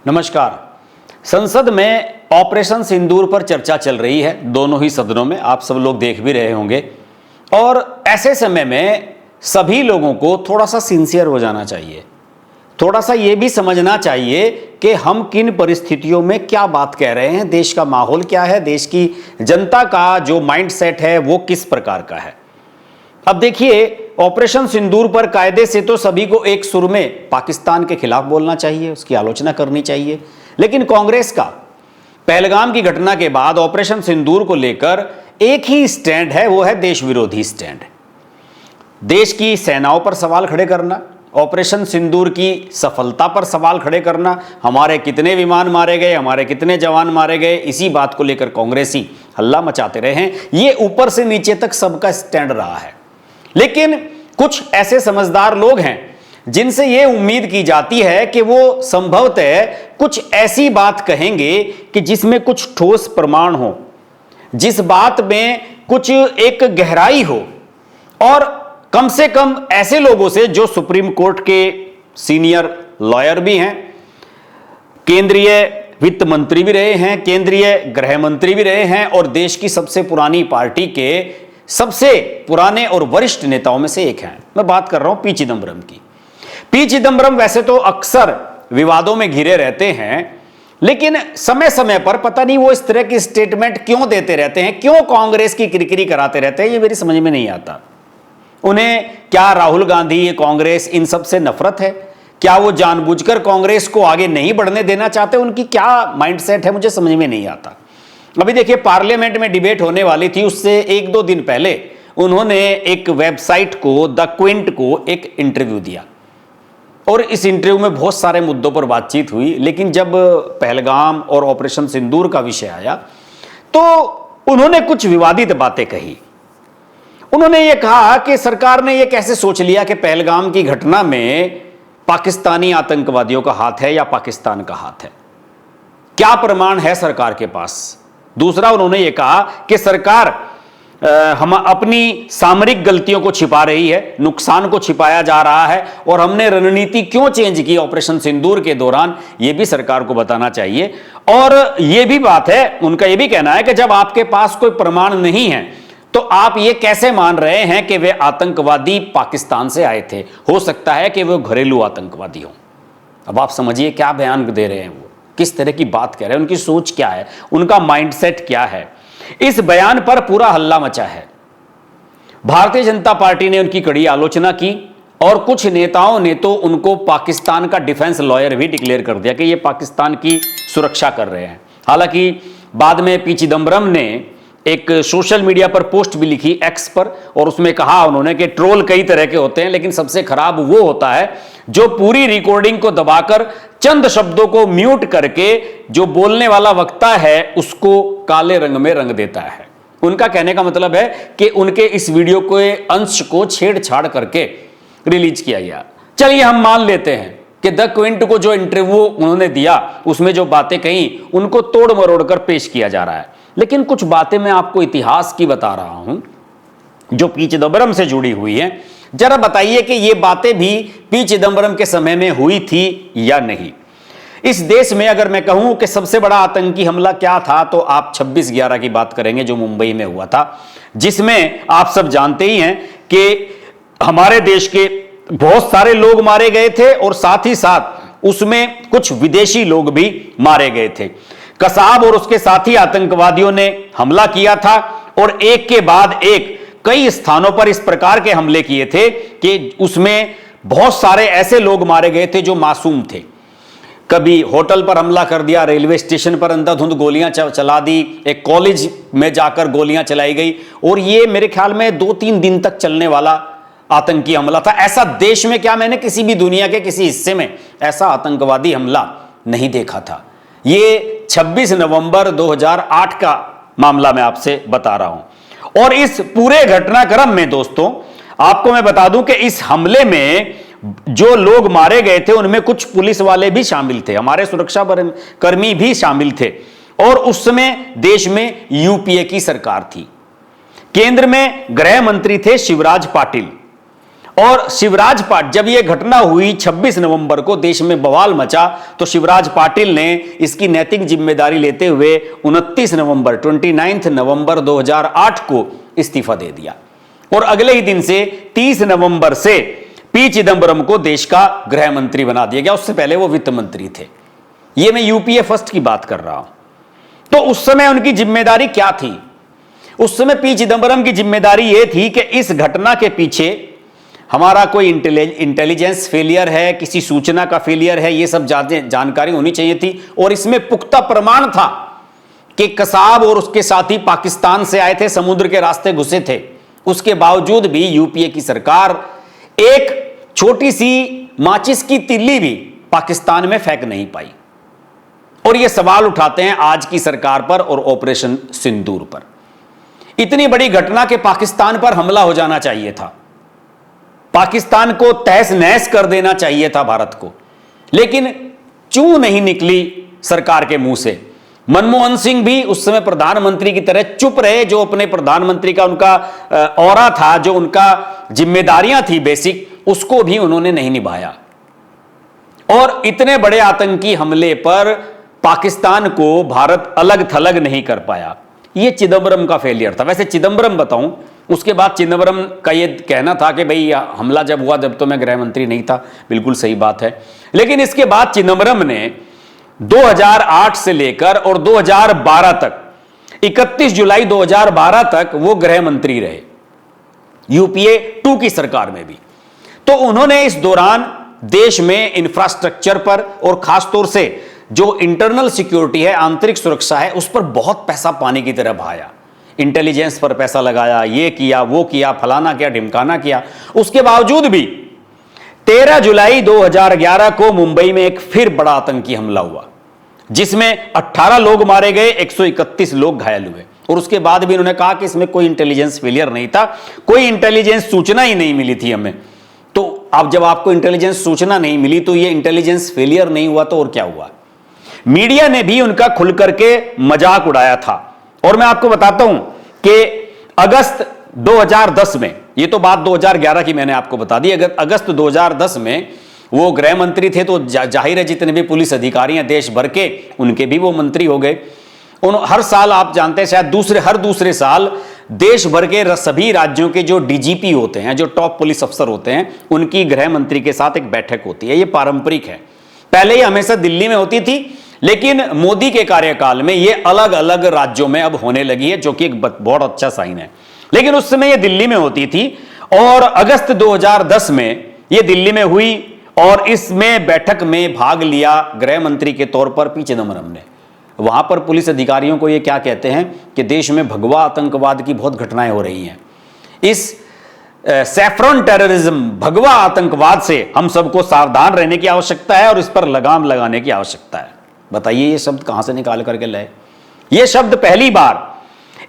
नमस्कार। संसद में ऑपरेशन सिंदूर पर चर्चा चल रही है, दोनों ही सदनों में। आप सब लोग देख भी रहे होंगे। और ऐसे समय में सभी लोगों को थोड़ा सा सिंसियर हो जाना चाहिए, थोड़ा सा ये भी समझना चाहिए कि हम किन परिस्थितियों में क्या बात कह रहे हैं, देश का माहौल क्या है, देश की जनता का जो माइंडसेट है वो किस प्रकार का है। अब देखिए, ऑपरेशन सिंदूर पर कायदे से तो सभी को एक सुर में पाकिस्तान के खिलाफ बोलना चाहिए, उसकी आलोचना करनी चाहिए। लेकिन कांग्रेस का पहलगाम की घटना के बाद ऑपरेशन सिंदूर को लेकर एक ही स्टैंड है, वो है देश विरोधी स्टैंड। देश की सेनाओं पर सवाल खड़े करना, ऑपरेशन सिंदूर की सफलता पर सवाल खड़े करना, हमारे कितने विमान मारे गए, हमारे कितने जवान मारे गए, इसी बात को लेकर कांग्रेसी हल्ला मचाते रहे हैं। ये ऊपर से नीचे तक सबका स्टैंड रहा है। लेकिन कुछ ऐसे समझदार लोग हैं जिनसे यह उम्मीद की जाती है कि वो संभवतः कुछ ऐसी बात कहेंगे कि जिसमें कुछ ठोस प्रमाण हो, जिस बात में कुछ एक गहराई हो, और कम से कम ऐसे लोगों से जो सुप्रीम कोर्ट के सीनियर लॉयर भी हैं, केंद्रीय वित्त मंत्री भी रहे हैं, केंद्रीय गृह मंत्री भी रहे हैं, और देश की सबसे पुरानी पार्टी के सबसे पुराने और वरिष्ठ नेताओं में से एक हैं। मैं बात कर रहा हूं पी चिदंबरम की। पी चिदंबरम वैसे तो अक्सर विवादों में घिरे रहते हैं, लेकिन समय समय पर पता नहीं वो इस तरह की स्टेटमेंट क्यों देते रहते हैं, क्यों कांग्रेस की किरकिरी कराते रहते हैं, ये मेरी समझ में नहीं आता। उन्हें क्या राहुल गांधी, ये कांग्रेस, इन सब से नफरत है? क्या वो जानबूझकर कांग्रेस को आगे नहीं बढ़ने देना चाहते? उनकी क्या माइंडसेट है, मुझे समझ में नहीं आता। अभी देखिए, पार्लियामेंट में डिबेट होने वाली थी, उससे एक दो दिन पहले उन्होंने एक वेबसाइट को, द क्विंट को, एक इंटरव्यू दिया, और इस इंटरव्यू में बहुत सारे मुद्दों पर बातचीत हुई। लेकिन जब पहलगाम और ऑपरेशन सिंदूर का विषय आया तो उन्होंने कुछ विवादित बातें कही। उन्होंने ये कहा कि सरकार ने ये कैसे सोच लिया कि पहलगाम की घटना में पाकिस्तानी आतंकवादियों का हाथ है या पाकिस्तान का हाथ है, क्या प्रमाण है सरकार के पास। दूसरा, उन्होंने ये कहा कि सरकार हम अपनी सामरिक गलतियों को छिपा रही है, नुकसान को छिपाया जा रहा है, और हमने रणनीति क्यों चेंज की ऑपरेशन सिंदूर के दौरान, यह भी सरकार को बताना चाहिए। और यह भी बात है, उनका यह भी कहना है कि जब आपके पास कोई प्रमाण नहीं है तो आप ये कैसे मान रहे हैं कि वे आतंकवादी पाकिस्तान से आए थे, हो सकता है कि वे घरेलू आतंकवादी हों। अब आप समझिए क्या बयान दे रहे हैं, वो किस तरह की बात कह रहे हैं, उनकी सोच क्या है, उनका माइंडसेट क्या है। इस बयान पर पूरा हल्ला मचा है। भारतीय जनता पार्टी ने उनकी कड़ी आलोचना की, और कुछ नेताओं ने तो उनको पाकिस्तान का डिफेंस लॉयर भी डिक्लेयर कर दिया कि ये पाकिस्तान की सुरक्षा कर रहे हैं। हालांकि बाद में पी चिदंबरम ने एक सोशल मीडिया पर पोस्ट भी लिखी, एक्स पर, और उसमें कहा उन्होंने कि ट्रोल कई तरह के होते हैं, लेकिन सबसे खराब वो होता है जो पूरी रिकॉर्डिंग को दबाकर चंद शब्दों को म्यूट करके जो बोलने वाला वक्ता है उसको काले रंग में रंग देता है। उनका कहने का मतलब है कि उनके इस वीडियो के अंश को छेड़छाड़ करके रिलीज किया गया। चलिए हम मान लेते हैं कि द क्विंट को जो इंटरव्यू उन्होंने दिया उसमें जो बातें कही उनको तोड़ मरोड़ कर पेश किया जा रहा है। लेकिन कुछ बातें मैं आपको इतिहास की बता रहा हूं जो पी चिदंबरम से जुड़ी हुई हैं। जरा बताइए कि ये बातें भी पी चिदंबरम के समय में हुई थी या नहीं। इस देश में अगर मैं कहूं कि सबसे बड़ा आतंकी हमला क्या था तो आप 26/11 की बात करेंगे, जो मुंबई में हुआ था, जिसमें आप सब जानते ही हैं कि हमारे देश के बहुत सारे लोग मारे गए थे, और साथ ही साथ उसमें कुछ विदेशी लोग भी मारे गए थे। कसाब और उसके साथी आतंकवादियों ने हमला किया था, और एक के बाद एक कई स्थानों पर इस प्रकार के हमले किए थे कि उसमें बहुत सारे ऐसे लोग मारे गए थे जो मासूम थे। कभी होटल पर हमला कर दिया, रेलवे स्टेशन पर अंधाधुंध गोलियां चला दी, एक कॉलेज में जाकर गोलियां चलाई गई, और ये मेरे ख्याल में 2-3 दिन तक चलने वाला आतंकी हमला था। ऐसा देश में क्या मैंने किसी भी दुनिया के किसी हिस्से में ऐसा आतंकवादी हमला नहीं देखा था। ये 26 नवंबर 2008 का मामला मैं आपसे बता रहा हूं। और इस पूरे घटनाक्रम में दोस्तों आपको मैं बता दूं कि इस हमले में जो लोग मारे गए थे उनमें कुछ पुलिस वाले भी शामिल थे, हमारे सुरक्षा कर्मी भी शामिल थे, और उस समय देश में यूपीए की सरकार थी। केंद्र में गृह मंत्री थे शिवराज पाटिल, और शिवराज पाटिल, जब यह घटना हुई 26 नवंबर को देश में बवाल मचा, तो शिवराज पाटिल ने इसकी नैतिक जिम्मेदारी लेते हुए 29 नवंबर 2008 को इस्तीफा दे दिया और अगले ही दिन से 30 नवंबर से पी चिदंबरम को देश का गृह मंत्री बना दिया गया। उससे पहले वो वित्त मंत्री थे। ये मैं यूपीए फर्स्ट की बात कर रहा हूं। तो उस समय उनकी जिम्मेदारी क्या थी? उस समय पी चिदंबरम की जिम्मेदारी यह थी कि इस घटना के पीछे हमारा कोई इंटेलिजेंस फेलियर है, किसी सूचना का फेलियर है, यह सब जानकारी होनी चाहिए थी। और इसमें पुख्ता प्रमाण था कि कसाब और उसके साथी पाकिस्तान से आए थे, समुद्र के रास्ते घुसे थे। उसके बावजूद भी यूपीए की सरकार एक छोटी सी माचिस की तिल्ली भी पाकिस्तान में फेंक नहीं पाई। और यह सवाल उठाते हैं आज की सरकार पर और ऑपरेशन सिंदूर पर। इतनी बड़ी घटना के पाकिस्तान पर हमला हो जाना चाहिए था, पाकिस्तान को तहस नहस कर देना चाहिए था भारत को, लेकिन चूं नहीं निकली सरकार के मुंह से। मनमोहन सिंह भी उस समय प्रधानमंत्री की तरह चुप रहे। जो अपने प्रधानमंत्री का उनका औरा था, जो उनका जिम्मेदारियां थी बेसिक, उसको भी उन्होंने नहीं निभाया। और इतने बड़े आतंकी हमले पर पाकिस्तान को भारत अलग थलग नहीं कर पाया। यह चिदंबरम का फेलियर था। वैसे चिदंबरम बताऊं, उसके बाद चिदंबरम का यह कहना था कि भाई हमला जब हुआ जब तो मैं गृह मंत्री नहीं था। बिल्कुल सही बात है। लेकिन इसके बाद चिदंबरम ने 2008 से लेकर और 2012 तक, 31 जुलाई 2012 तक वो गृह मंत्री रहे, यूपीए 2 की सरकार में भी। तो उन्होंने इस दौरान देश में इंफ्रास्ट्रक्चर पर और खासतौर से जो इंटरनल सिक्योरिटी है, आंतरिक सुरक्षा है, उस पर बहुत पैसा पानी की तरह बहाया। इंटेलिजेंस पर पैसा लगाया, ये किया, वो किया, फलाना किया, ढिमकाना किया। उसके बावजूद भी 13 जुलाई 2011 को मुंबई में एक फिर बड़ा आतंकी हमला हुआ, जिसमें 18 लोग मारे गए, 131 लोग घायल हुए। और उसके बाद भी उन्होंने कहा कि इसमें कोई इंटेलिजेंस फेलियर नहीं था, कोई इंटेलिजेंस सूचना ही नहीं मिली थी हमें। तो अब जब आपको इंटेलिजेंस सूचना नहीं मिली तो ये इंटेलिजेंस फेलियर नहीं हुआ तो और क्या हुआ? मीडिया ने भी उनका खुल करके मजाक उड़ाया था। और मैं आपको बताता हूं कि अगस्त 2010 में, ये तो बात 2011 की मैंने आपको बता दी, अगर अगस्त 2010 में वो गृह मंत्री थे तो जाहिर है जितने भी पुलिस अधिकारी हैं देश भर के, उनके भी वो मंत्री हो गए। हर साल आप जानते हैं, शायद हर दूसरे साल देश भर के सभी राज्यों के जो डीजीपी होते हैं, जो टॉप पुलिस अफसर होते हैं, उनकी गृह मंत्री के साथ एक बैठक होती है। ये पारंपरिक है। पहले ये हमेशा दिल्ली में होती थी, लेकिन मोदी के कार्यकाल में ये अलग अलग राज्यों में अब होने लगी है, जो कि एक बहुत अच्छा साइन है। लेकिन उस समय ये दिल्ली में होती थी और अगस्त 2010 में ये दिल्ली में हुई और इसमें बैठक में भाग लिया गृह मंत्री के तौर पर पी चिदंबरम ने। वहां पर पुलिस अधिकारियों को ये क्या कहते हैं कि देश में भगवा आतंकवाद की बहुत घटनाएं हो रही हैं। इस सैफ्रॉन टेररिज्म, भगवा आतंकवाद से हम सबको सावधान रहने की आवश्यकता है और इस पर लगाम लगाने की आवश्यकता है। बताइए ये शब्द कहां से निकाल करके लाए? ये शब्द पहली बार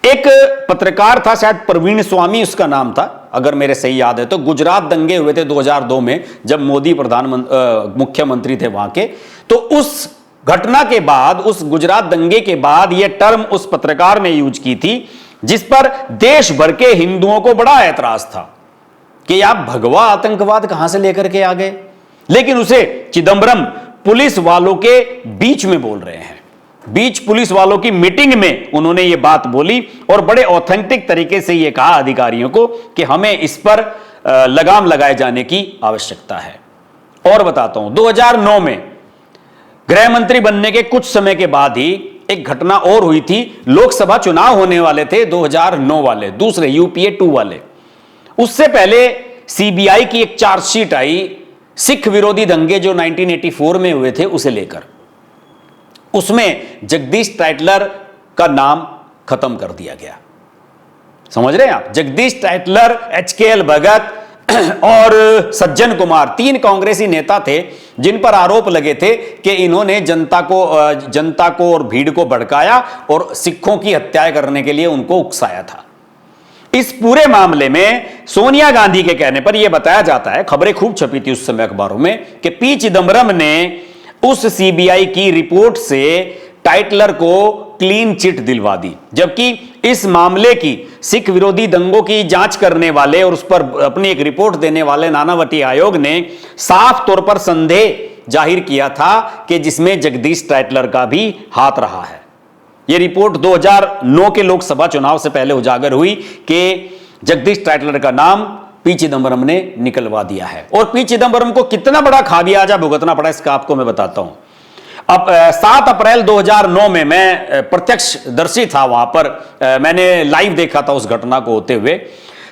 एक पत्रकार था, शायद प्रवीण स्वामी उसका नाम था, अगर मेरे सही याद है तो। गुजरात दंगे हुए थे 2002 में, जब मोदी मुख्यमंत्री थे वहां के। तो उस घटना के बाद, उस गुजरात दंगे के बाद यह टर्म उस पत्रकार ने यूज की थी, जिस पर देश भर के हिंदुओं को बड़ा ऐतराज था कि आप भगवा आतंकवाद कहां से लेकर के आ गए। लेकिन उसे चिदंबरम पुलिस वालों के बीच में बोल रहे हैं, बीच पुलिस वालों की मीटिंग में उन्होंने यह बात बोली और बड़े ऑथेंटिक तरीके से यह कहा अधिकारियों को कि हमें इस पर लगाम लगाए जाने की आवश्यकता है। और बताता हूं, 2009 में गृह मंत्री बनने के कुछ समय के बाद ही एक घटना और हुई थी। लोकसभा चुनाव होने वाले थे 2009 वाले, दूसरे यूपीए 2 वाले। उससे पहले सीबीआई की एक चार्जशीट आई सिख विरोधी दंगे जो 1984 में हुए थे उसे लेकर। उसमें जगदीश टाइटलर का नाम खत्म कर दिया गया। समझ रहे हैं आप? जगदीश टाइटलर, HKL भगत और सज्जन कुमार, 3 कांग्रेसी नेता थे जिन पर आरोप लगे थे कि इन्होंने जनता को और भीड़ को भड़काया और सिखों की हत्या करने के लिए उनको उकसाया था। इस पूरे मामले में सोनिया गांधी के कहने पर यह बताया जाता है, खबरें खूब छपी थी उस समय अखबारों में, कि पी चिदंबरम ने उस सीबीआई की रिपोर्ट से टाइटलर को क्लीन चिट दिलवा दी, जबकि इस मामले की सिख विरोधी दंगों की जांच करने वाले और उस पर अपनी एक रिपोर्ट देने वाले नानावटी आयोग ने साफ तौर पर संदेह जाहिर किया था कि जिसमें जगदीश टाइटलर का भी हाथ रहा है। यह रिपोर्ट 2009 के लोकसभा चुनाव से पहले उजागर हुई कि जगदीश टाइटलर का नाम पी चिदंबरम ने निकलवा दिया है। और पी चिदंबरम को कितना बड़ा खामियाजा भुगतना पड़ा इसका आपको मैं बताता हूं। अब 7 अप्रैल 2009 में मैं प्रत्यक्षदर्शी था, वहां पर मैंने लाइव देखा था उस घटना को होते हुए।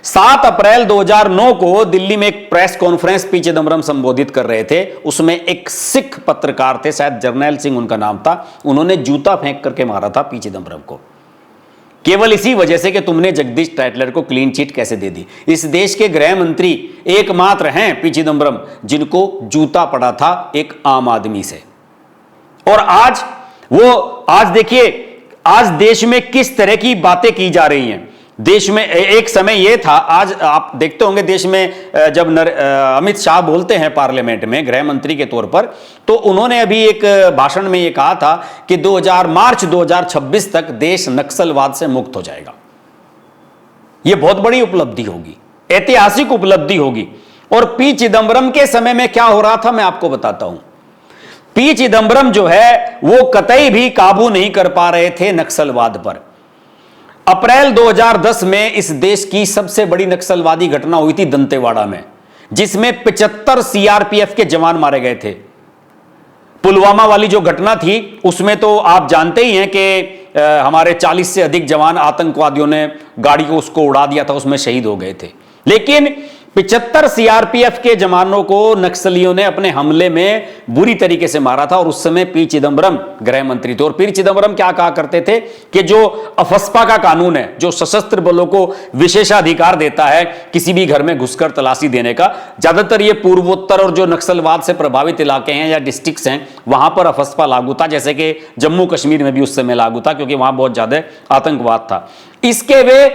7 अप्रैल 2009 को दिल्ली में एक प्रेस कॉन्फ्रेंस पी चिदंबरम संबोधित कर रहे थे। उसमें एक सिख पत्रकार थे, शायद जर्नैल सिंह उनका नाम था, उन्होंने जूता फेंक करके मारा था पी चिदंबरम को, केवल इसी वजह से कि तुमने जगदीश टाइटलर को क्लीन चिट कैसे दे दी। इस देश के गृह मंत्री एकमात्र हैं पी चिदंबरम जिनको जूता पड़ा था एक आम आदमी से। और आज देखिए, आज देश में किस तरह की बातें की जा रही हैं। देश में एक समय यह था, आज आप देखते होंगे देश में जब अमित शाह बोलते हैं पार्लियामेंट में गृह मंत्री के तौर पर, तो उन्होंने अभी एक भाषण में यह कहा था कि मार्च 2026 तक देश नक्सलवाद से मुक्त हो जाएगा। यह बहुत बड़ी उपलब्धि होगी, ऐतिहासिक उपलब्धि होगी। और पी चिदंबरम के समय में क्या हो रहा था मैं आपको बताता हूं। पी चिदंबरम जो है वो कतई भी काबू नहीं कर पा रहे थे नक्सलवाद पर। अप्रैल 2010 में इस देश की सबसे बड़ी नक्सलवादी घटना हुई थी दंतेवाड़ा में, जिसमें 75 सीआरपीएफ के जवान मारे गए थे। पुलवामा वाली जो घटना थी उसमें तो आप जानते ही हैं कि हमारे 40 से अधिक जवान आतंकवादियों ने गाड़ी को उसको उड़ा दिया था, उसमें शहीद हो गए थे। लेकिन 75 सीआरपीएफ के जवानों को नक्सलियों ने अपने हमले में बुरी तरीके से मारा था और उस समय पी चिदंबरम गृह मंत्री थे। और पी चिदंबरम क्या कहा करते थे कि जो अफस्पा का कानून है, जो सशस्त्र बलों को विशेषाधिकार देता है किसी भी घर में घुसकर तलाशी देने का, ज्यादातर ये पूर्वोत्तर और जो नक्सलवाद से प्रभावित इलाके हैं या डिस्ट्रिक्ट्स हैं वहां पर अफस्पा लागू था, जैसे कि जम्मू कश्मीर में भी उस समय लागू था क्योंकि वहां बहुत ज्यादा आतंकवाद था। इसके वे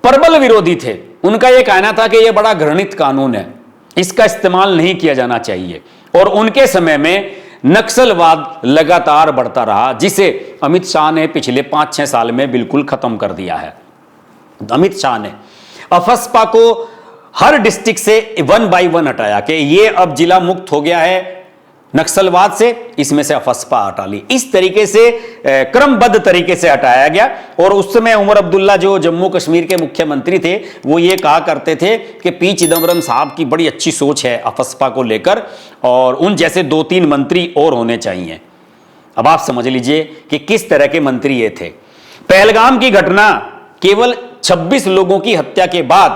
प्रबल विरोधी थे। उनका यह कहना था कि यह बड़ा घृणित कानून है, इसका इस्तेमाल नहीं किया जाना चाहिए। और उनके समय में नक्सलवाद लगातार बढ़ता रहा, जिसे अमित शाह ने पिछले 5-6 साल में बिल्कुल खत्म कर दिया है। अमित शाह ने अफस्पा को हर डिस्ट्रिक्ट से 1 बाय 1 हटाया कि यह अब जिला मुक्त हो गया है नक्सलवाद से, इसमें से अफस्पा हटा ली। इस तरीके से क्रमबद्ध तरीके से हटाया गया। और उस समय उमर अब्दुल्ला जो जम्मू कश्मीर के मुख्यमंत्री थे वो ये कहा करते थे कि पी चिदंबरम साहब की बड़ी अच्छी सोच है अफस्पा को लेकर और उन जैसे 2-3 मंत्री और होने चाहिए। अब आप समझ लीजिए कि किस तरह के मंत्री ये थे। पहलगाम की घटना केवल 26 लोगों की हत्या के बाद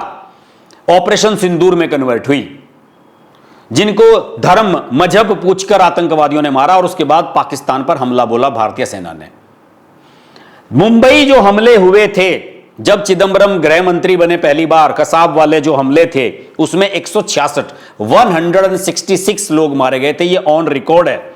ऑपरेशन सिंदूर में कन्वर्ट हुई, जिनको धर्म मजहब पूछकर आतंकवादियों ने मारा और उसके बाद पाकिस्तान पर हमला बोला भारतीय सेना ने। मुंबई जो हमले हुए थे जब चिदंबरम गृह मंत्री बने पहली बार, कसाब वाले जो हमले थे उसमें 166 लोग मारे गए थे, ये ऑन रिकॉर्ड है।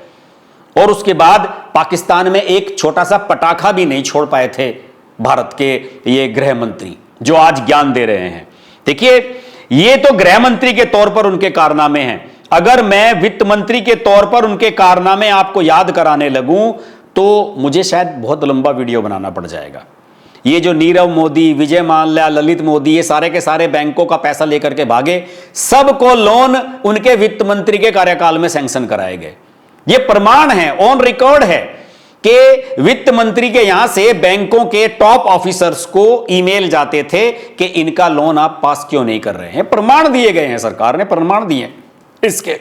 और उसके बाद पाकिस्तान में एक छोटा सा पटाखा भी नहीं छोड़ पाए थे भारत के ये गृह मंत्री जो आज ज्ञान दे रहे हैं। देखिए, ये तो गृह मंत्री के तौर पर उनके कारनामे हैं। अगर मैं वित्त मंत्री के तौर पर उनके कारनामे आपको याद कराने लगूं तो मुझे शायद बहुत लंबा वीडियो बनाना पड़ जाएगा। ये जो नीरव मोदी, विजय माल्या, ललित मोदी, ये सारे के सारे बैंकों का पैसा लेकर के भागे, सबको लोन उनके वित्त मंत्री के कार्यकाल में सैंक्शन कराए गए। ये प्रमाण है, ऑन रिकॉर्ड है कि वित्त मंत्री के यहां से बैंकों के टॉप ऑफिसर्स को ईमेल जाते थे कि इनका लोन आप पास क्यों नहीं कर रहे हैं। प्रमाण दिए गए हैं, सरकार ने प्रमाण दिए इसके।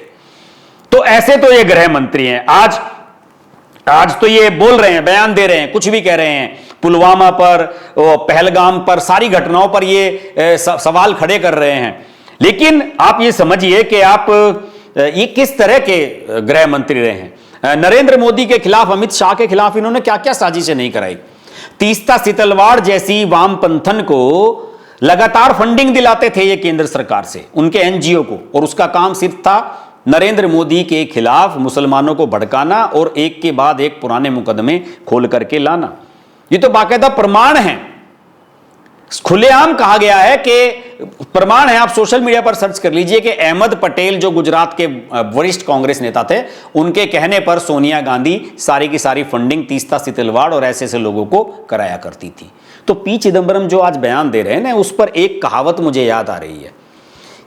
तो ऐसे तो ये गृह मंत्री हैं। आज तो ये बोल रहे हैं, बयान दे रहे हैं, कुछ भी कह रहे हैं, पुलवामा पर, पहलगाम पर, सारी घटनाओं पर ये सवाल खड़े कर रहे हैं। लेकिन आप ये समझिए कि आप ये किस तरह के गृह मंत्री रहे हैं। नरेंद्र मोदी के खिलाफ, अमित शाह के खिलाफ इन्होंने क्या क्या साजिशें नहीं कराई। तीस्ता सितलवाड़ जैसी वामपंथन को लगातार फंडिंग दिलाते थे ये केंद्र सरकार से, उनके एनजीओ को, और उसका काम सिर्फ था नरेंद्र मोदी के खिलाफ मुसलमानों को भड़काना और एक के बाद एक पुराने मुकदमे खोल करके लाना। ये तो बाकायदा प्रमाण है। खुलेआम कहा गया है कि प्रमाण है, आप सोशल मीडिया पर सर्च कर लीजिए कि अहमद पटेल जो गुजरात के वरिष्ठ कांग्रेस नेता थे, उनके कहने पर सोनिया गांधी सारी की सारी फंडिंग तीस्ता सितलवाड़ और ऐसे ऐसे लोगों को कराया करती थी। तो पी चिदंबरम जो आज बयान दे रहे हैं ना, उस पर एक कहावत मुझे याद आ रही है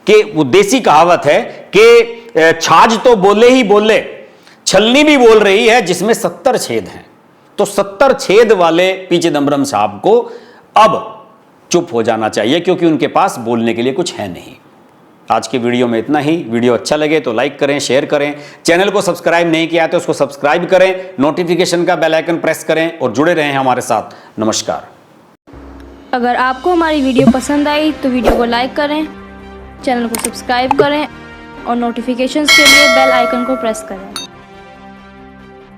कि वो देसी कहावत है कि छाछ तो बोले ही बोले, छलनी भी बोल रही है जिसमें 70 छेद हैं। तो 70 छेद वाले पी चिदंबरम साहब को अब चुप हो जाना चाहिए, क्योंकि उनके पास बोलने के लिए कुछ है नहीं। आज की वीडियो में इतना ही। वीडियो अच्छा लगे तो लाइक करें, शेयर करें, चैनल को सब्सक्राइब नहीं किया तो उसको सब्सक्राइब करें, नोटिफिकेशन का बेल आइकन प्रेस करें और जुड़े रहें हमारे साथ। नमस्कार। अगर आपको हमारी वीडियो पसंद आई तो वीडियो को लाइक करें, चैनल को सब्सक्राइब करें और नोटिफिकेशंस के लिए बेल आइकन को प्रेस करें।